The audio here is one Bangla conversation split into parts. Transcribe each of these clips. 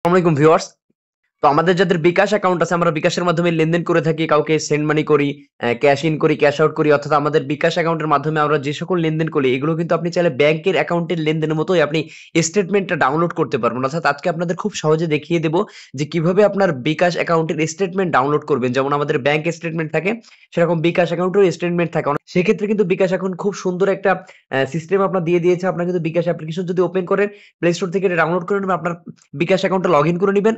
আসসালামাইকুম ভিউয়ার্স। তো আমাদের যাদের বিকাশ অ্যাকাউন্ট আছে আমরা বিকাশের মাধ্যমে লেনদেন করে থাকি, কাউকে সেন্ড মানি করি, ক্যাশ ইন করি, ক্যাশ আউট করি, অর্থাৎ আমাদের বিকাশ অ্যাকাউন্টের মাধ্যমে আমরা যে সকল লেনদেন করি এগুলো কিন্তু আপনি চাইলে ব্যাংকের অ্যাকাউন্টের লেনদেনের মতোই আপনি স্টেটমেন্টটা ডাউনলোড করতে পারবেন। অর্থাৎ আজকে আপনাদের খুব সহজে দেখিয়ে দেব যে কিভাবে আপনার বিকাশ অ্যাকাউন্টের স্টেটমেন্ট ডাউনলোড করবেন। যেমন আমাদের ব্যাংক স্টেটমেন্ট থাকে সেরকম বিকাশ অ্যাকাউন্টের স্টেটমেন্ট থাকে। সেক্ষেত্রে কিন্তু বিকাশ এখন খুব সুন্দর একটা সিস্টেম আপনার দিয়ে দিয়েছে। আপনার কিন্তু বিকাশ অ্যাপ্লিকেশন যদি ওপেন করেন, প্লে স্টোর থেকে এটা ডাউনলোড করে নেবেন, আপনার বিকাশ অ্যাকাউন্টটা লগ ইন করে নিবেন।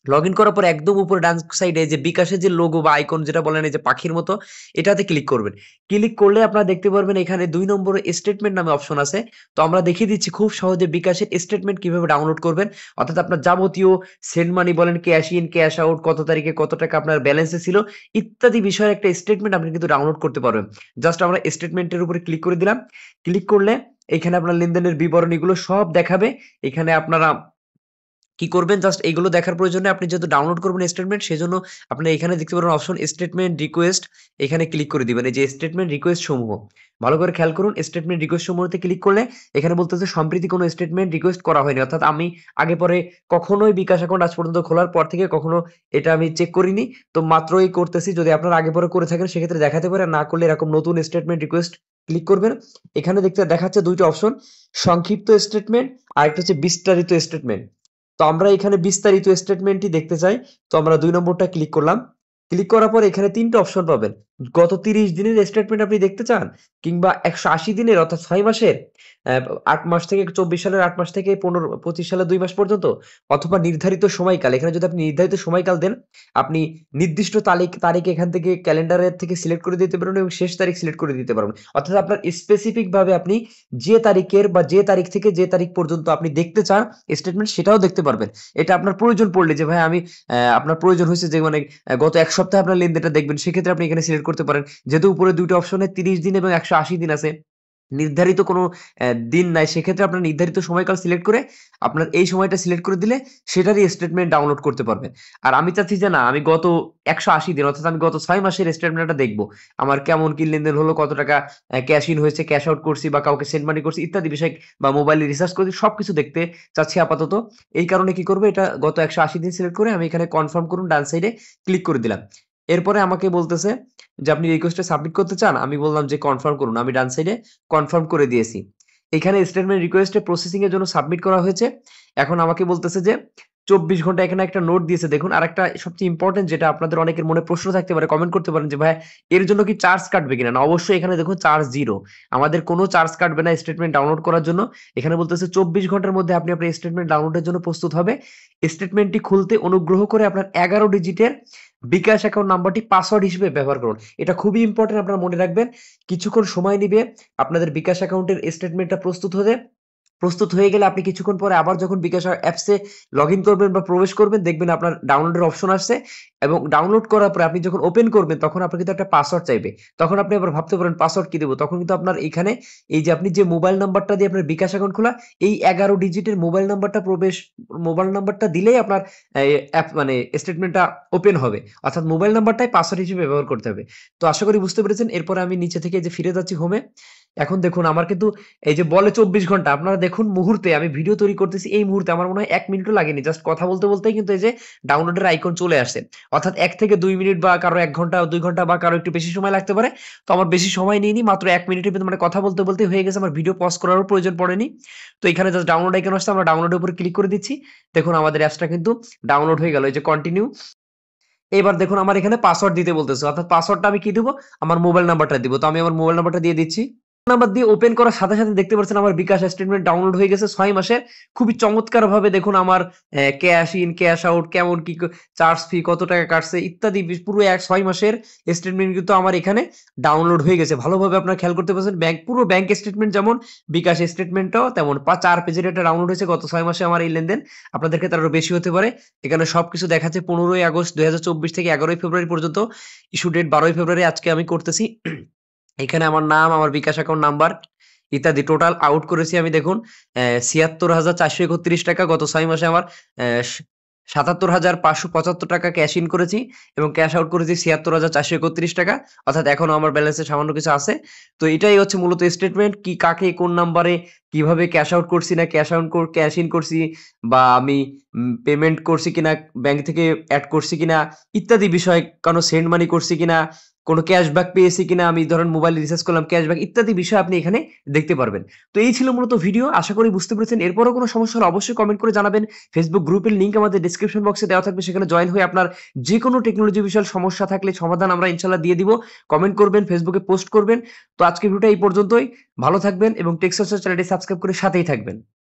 লগইন করার পর একদম উপরে ডান সাইডে যে বিকাশের যে লোগো বা আইকন যেটা বলেন এই যে পাখির মতো, এটাতে ক্লিক করবেন। ক্লিক করলে আপনারা দেখতে পারবেন এখানে ২ নম্বরে স্টেটমেন্ট নামে অপশন আছে। তো আমরা দেখিয়ে দিচ্ছি খুব সহজে বিকাশের স্টেটমেন্ট কিভাবে ডাউনলোড করবেন। অর্থাৎ আপনার যাবতীয় সেন্ড মানি বলেন, ক্যাশ ইন, ক্যাশ আউট, কত তারিখে কত টাকা আপনার ব্যালেন্সে ছিল ইত্যাদি বিষয়ের একটা স্টেটমেন্ট আপনি কিন্তু ডাউনলোড করতে পারবেন। জাস্ট আমরা স্টেটমেন্টের উপরে ক্লিক করে দিলাম। ক্লিক করলে এখানে আপনার লেনদেনের বিবরণীগুলো সব দেখাবে। এখানে আপনারা কি করবেন, জাস্ট এইগুলো দেখার প্রয়োজনে আপনি যেহেতু ডাউনলোড করবেন স্টেটমেন্ট সেজন্য আপনি এখানে দেখতে পারবেন অপশন স্টেটমেন্ট রিকোয়েস্ট, এখানে ক্লিক করে দিবেন। এই যে স্টেটমেন্ট রিকোয়েস্ট সমূহ ভালো করে খেয়াল করুন। স্টেটমেন্ট রিকোয়েস্ট সমূহতে ক্লিক করলে এখানে বলতেছে সম্প্রতি কোনো স্টেটমেন্ট রিকোয়েস্ট করা হয়নি, অর্থাৎ আমি আগে পরে কখনোই বিকাশ অ্যাকাউন্ট আজ পর্যন্ত খোলার পর থেকে কখনো এটা আমি চেক করিনি। তো মাত্রই করতেছি। যদি আপনারা আগে পরে করে থাকেন সেক্ষেত্রে দেখাতে পারে, না করলে এরকম নতুন স্টেটমেন্ট রিকোয়েস্ট ক্লিক করবেন। এখানে দেখতে দেখাচ্ছে দুইটা অপশন, সংক্ষিপ্ত স্টেটমেন্ট আর একটা হচ্ছে বিস্তারিত স্টেটমেন্ট। তো আমরা এখানে বিস্তারিত স্টেটমেন্টই দেখতে চাই। তো আমরা ২ নম্বরটা ক্লিক করলাম। ক্লিক করার পর এখানে ৩ টা অপশন পাবেন। গত ৩০ দিনের স্টেটমেন্ট আপনি দেখতে চান? কিংবা ১৮০ দিনের অর্থাৎ ৬ মাসের, ৮ মাস থেকে ২৪ সালের ৮ মাস থেকে ২৫ সালের ২ মাস পর্যন্ত, অথবা নির্ধারিত সময়কাল। এখানে যদি আপনি নির্ধারিত সময়কাল দেন, আপনি নির্দিষ্ট তারিখ এখান থেকে ক্যালেন্ডারের থেকে সিলেক্ট করে দিতে পারবেন এবং শেষ তারিখ সিলেক্ট করে দিতে পারবেন। অর্থাৎ আপনার স্পেসিফিক ভাবে আপনি যে তারিখের বা যে তারিখ থেকে যে তারিখ পর্যন্ত আপনি দেখতে চান স্টেটমেন্ট সেটাও দেখতে পারবেন। এটা আপনার প্রয়োজন পড়লে যে ভাই আমি আপনার প্রয়োজন হয়েছে যে মানে গত ১ সপ্তাহে আপনার লেনদেনটা দেখবেন, সেক্ষেত্রে আপনি এখানে সিলেক্ট করতে পারেন। যেহেতু উপরে ২ টা অপশনে ৩০ দিন এবং ১৮০ দিন আছে। নির্ধারিত কোনো দিন নাই। সেক্ষেত্রে আপনার নির্ধারিত সময়কাল সিলেক্ট করে আপনার এই সময়টা সিলেক্ট করে দিলে সেটারই স্টেটমেন্ট ডাউনলোড করতে পারবেন। আর আমি চাচ্ছি যে না আমি গত ১৮০ দিন অর্থাৎ আমি গত ৬ মাসের স্টেটমেন্টটা দেখব। আমার কেমন কি লেনদেন হলো, কত টাকা ক্যাশ ইন হয়েছে, ক্যাশ আউট করছি বা কাউকে সেন্ড মানি করছি ইত্যাদি বিষয়, বা মোবাইলে রিচার্জ করেছি সবকিছু দেখতে চাচ্ছি আপাতত। এই কারণে কি করব, এটা গত ১৮০ দিন সিলেক্ট করে আমি এখানে কনফার্ম করুন ডান সাইডে ক্লিক করে দিলাম। এরপরে আমাকে বলতেছে যে আপনি রিকোয়েস্টটা সাবমিট করতে চান? আমি বললাম যে কনফার্ম করুন। আমি ডান সাইডে কনফার্ম করে দিয়েছি। এখানে স্টেটমেন্ট রিকোয়েস্টে প্রসেসিং এর জন্য সাবমিট করা হয়েছে। এখন আমাকে বলতেছে যে ২৪ ঘন্টা, এখানে একটা নোট দিয়েছে দেখুন। আরেকটা সবচেয়ে ইম্পোর্টেন্ট যেটা আপনাদের অনেকের মনে প্রশ্ন থাকতে পারে, কমেন্ট করতে পারেন যে ভাই এর জন্য কি চার্জ কাটবে কিনা? না, অবশ্যই এখানে দেখুন চার্জ 0। আমাদের কোনো চার্জ কাটবে না স্টেটমেন্ট ডাউনলোড করার জন্য। এখানে বলতেছে ২৪ ঘন্টার মধ্যে আপনি আপনার স্টেটমেন্ট ডাউনলোডের জন্য প্রস্তুত হবে। স্টেটমেন্টটি খুলতে অনুগ্রহ করে আপনার ১১ ডিজিটের বিকাশ অ্যাকাউন্ট নাম্বারটি পাসওয়ার্ড হিসেবে ব্যবহার করুন। এটা খুবই ইম্পোর্টেন্ট, আপনারা মনে রাখবেন। কিছুক্ষণ সময় নিবে আপনাদের বিকাশ অ্যাকাউন্টের স্টেটমেন্টটা প্রস্তুত হতে। প্রস্তুত হয়ে গেলে আপনি কিছুক্ষণ পরে আবার যখন বিকাশ অ্যাপসে লগইন করবেন বা প্রবেশ করবেন, দেখবেন আপনার ডাউনলোডের অপশন আসছে এবং ডাউনলোড করার পরে আপনি যখন ওপেন করবেন তখন আপনার কিন্তু একটা পাসওয়ার্ড চাইবে। তখন আপনি আবার ভাবতে পারেন পাসওয়ার্ড কি দেবো? তখন কিন্তু আপনার এখানে এই যে আপনি যে মোবাইল নাম্বারটা দিয়ে আপনার বিকাশ অ্যাকাউন্ট খোলা, এই ১১ ডিজিটের মোবাইল নাম্বারটা দিলেই আপনার অ্যাপ মানে স্টেটমেন্টটা ওপেন হবে। অর্থাৎ মোবাইল নাম্বারটাই পাসওয়ার্ড হিসেবে ব্যবহার করতে হবে। তো আশা করি বুঝতে পেরেছেন। এরপরে আমি নিচে থেকে যে ফিরে যাচ্ছি হোমে। এখন দেখুন আমার কিন্তু এই যে বলে ২৪ ঘন্টা, আপনারা দেখুন মুহূর্তে আমি ভিডিও তৈরি করতেছি, এই মুহূর্তে আমার মনে হয় ১ মিনিটও লাগেনি। জাস্ট কথা বলতে বলতেই কিন্তু এই যে ডাউনলোডের আইকন চলে আসছে। অর্থাৎ ১ থেকে ২ মিনিট বা কারো ১ ঘন্টা, ২ ঘন্টা বা কারো একটু বেশি সময় লাগতে পারে। তো আমার বেশি সময় নেয়নি। মাত্র ১ মিনিটের ভেতর মানে কথা বলতে বলতেই হয়ে গেছে। আমার ভিডিও পজ করারও প্রয়োজন পড়েনি। তো এখানে জাস্ট ডাউনলোড আইকন আসছে, আমরা ডাউনলোডের উপরে ক্লিক করে দিচ্ছি। দেখুন আমাদের অ্যাপসটা কিন্তু ডাউনলোড হয়ে গেল। এই যে কন্টিনিউ। এবার দেখুন আমার এখানে পাসওয়ার্ড দিতে বলতেছে। অর্থাৎ পাসওয়ার্ডটা আমি কি দিব? আমার মোবাইল নাম্বারটা দিব। তো আমি আমার মোবাইল নাম্বারটা দিয়ে দিচ্ছি। নাম্বার দিয়ে ওপেন করার সাথে, সাথে দেখতে পাচ্ছেন আমার বিকাশ স্টেটমেন্ট ডাউনলোড হয়ে গেছে ৬ মাসের। খুবই চমৎকারভাবে দেখুন আমার ক্যাশ ইন, ক্যাশ আউট, কেমন কি চার্জ ফি, কত টাকা কাটছে ইত্যাদি পুরো ৬ মাসের স্টেটমেন্ট কিন্তু আমার এখানে ডাউনলোড হয়ে গেছে। ভালোভাবে আপনারা খেয়াল করতে পারছেন। পুরো ব্যাংক স্টেটমেন্ট যেমন, বিকাশ স্টেটমেন্টটাও তেমন ৪ পেজের একটা ডাউনলোড হয়েছে গত ৬ মাসে আমার এই লেনদেন। আপনাদের ক্ষেত্রে আরো বেশি হতে পারে। এখানে সবকিছু দেখাচ্ছে ১৫ই আগস্ট ২০২৪ থেকে ১১ই ফেব্রুয়ারি পর্যন্ত। ইস্যু ডেট ১২ই ফেব্রুয়ারি আজকে আমি করতেছি। এখানে আমার নাম, আমার বিকাশ অ্যাকাউন্ট নাম্বার ইত্যাদি টোটাল আউট করেছি আমি দেখুন ৭৬,৪৩১ টাকা গত ৬ মাসে আমার ৭৭,৫৭৫ টাকা ক্যাশ ইন করেছি এবং ক্যাশ আউট করেছি ৭৬,৪৩১ টাকা। অর্থাৎ এখনো আমার ব্যালেন্সে সামান্য কিছু আছে। তো এটাই হচ্ছে মূলত স্টেটমেন্ট কি কাকে কোন নাম্বারে কিভাবে ক্যাশ আউট করছি না ক্যাশ ইন করছি বা আমি পেমেন্ট করছি কিনা, ব্যাংক থেকে এড করছি কিনা ইত্যাদি বিষয়, কোনো সেন্ড মানি করছি কিনা, কোনো ক্যাশব্যাক পেয়েছি কিনা, আমি ধরেন মোবাইল রিচার্জ করলাম ক্যাশব্যাক ইত্যাদি বিষয় আপনি এখানে দেখতে পারবেন। তো এই ছিল মূলত ভিডিও। আশা করি বুঝতে পেরেছেন। এরপরও কোনো সমস্যা হলে অবশ্যই কমেন্ট করে জানাবেন। ফেসবুক গ্রুপের লিংক আমাদের ডেসক্রিপশন বক্সে দেওয়া থাকবে। সেখানে জয়েন হয়ে আপনার যেকোনো টেকনোলজি বিষয়ে সমস্যা থাকলে সমাধান আমরা ইনশাআল্লাহ দিয়ে দিব। কমেন্ট করবেন, ফেসবুকে পোস্ট করবেন। তো আজকের ভিডিওটা এই পর্যন্তই। ভালো থাকবেন এবং টেক সার্চার চ্যানেলটি সাবস্ক্রাইব করে সাথেই থাকবেন।